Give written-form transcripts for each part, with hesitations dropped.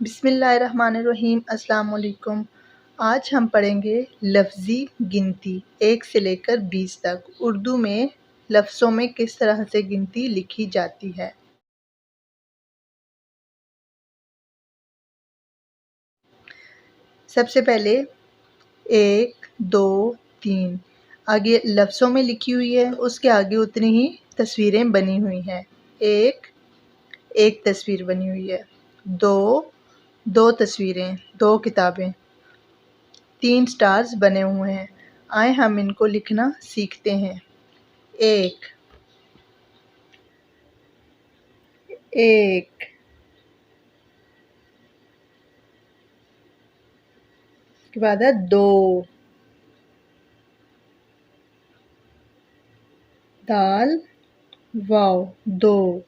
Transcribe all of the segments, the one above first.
बिस्मिल्लाहिर्रहमानिर्रहीम। अस्सलाम वालेकुम। आज हम पढ़ेंगे लफ्ज़ी गिनती 1 से लेकर 20 तक। उर्दू में लफ्ज़ों में किस तरह से गिनती लिखी जाती है। सबसे पहले 1, 2, 3 आगे लफ्ज़ों में लिखी हुई है, उसके आगे उतनी ही तस्वीरें बनी हुई हैं। 1 एक तस्वीर बनी हुई है, 2 2 तस्वीरें, 2 किताबें, 3 स्टार्स बने हुए हैं। आए हम इनको लिखना सीखते हैं। 1 1 के बाद है 2 दाल वाव 2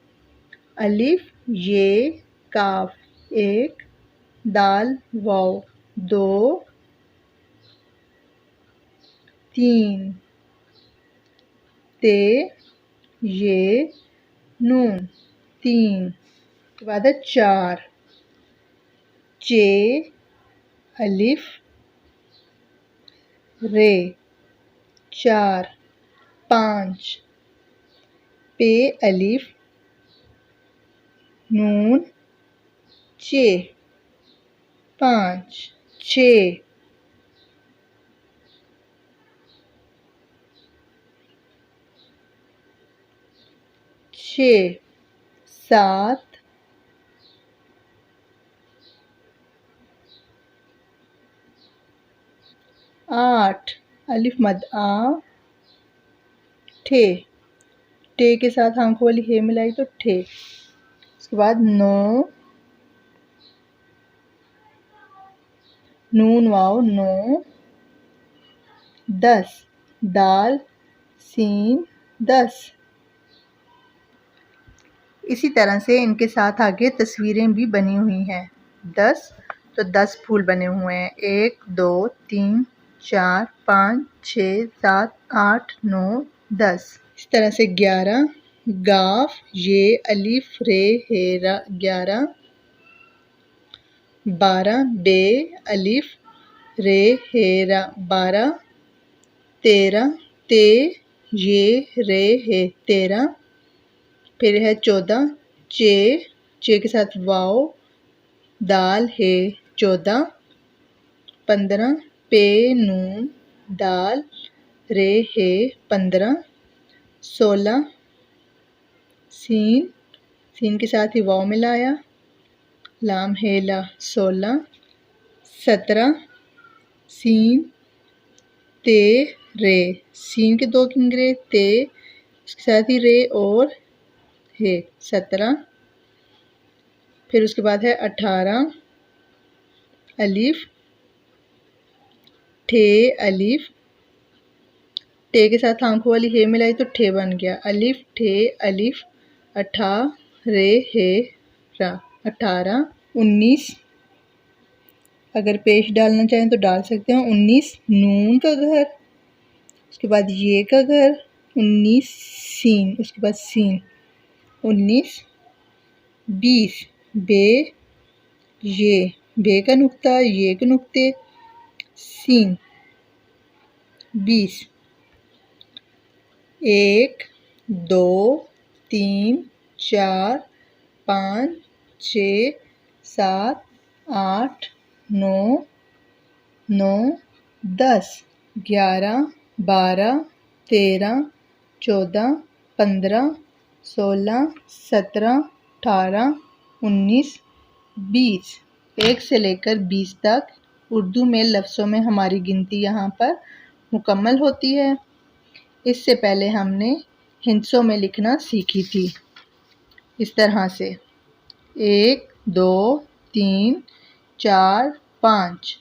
अलिफ ये काफ 1 दाल वाव 2 3 ते ये नून 3 के बाद है 4 चे अलिफ रे 4 5 पे अलिफ नून चे 5 6 6 7 8 अलिफ मद आ ठे टे के साथ आंखों वाली हे मिलाई तो ठे। उसके बाद 9 नून वाव 9 10 दाल सीन 10। इसी तरह से इनके साथ आगे तस्वीरें भी बनी हुई हैं। 10 तो 10 फूल बने हुए हैं। 1 2 3 4 5 6 7 8 9 10। इस तरह से 11 गाफ ये अलिफ रे हे रा 11 12 बे अलिफ रे हे रा 12 13 ते ये रे हे 13। फिर है 14 चे के साथ वाव दाल है 14 15 पे नून दाल रे है 15 16 सीन के साथ ही वाव मिलाया लाम है ला 16 17 सीन ते रे सीन के 2 किंगरे ते उसके साथ ही रे और है 17। फिर उसके बाद है 18 अलिफ ठे अलिफ टे के साथ आंखों वाली हे मिलाई तो ठे बन गया अलिफ ठे अलिफ अठा रे हे रा 18 19 अगर पेश डालना चाहें तो डाल सकते हैं 19 नून का घर उसके बाद ये का घर 19 सीन उसके बाद सीन 19 20 बे ये बे का नुक्ता ये के नुक्ते सीन 20 1 2 3 4 5 6 7 8 9 9 10 11 12 13 14 15 16 17 18 19 20 1 से लेकर 20 तक उर्दू में लफ्ज़ों में हमारी गिनती यहाँ पर मुकम्मल होती है। इससे पहले हमने हिंसों में लिखना सीखी थी इस तरह से 1 2 3 4 5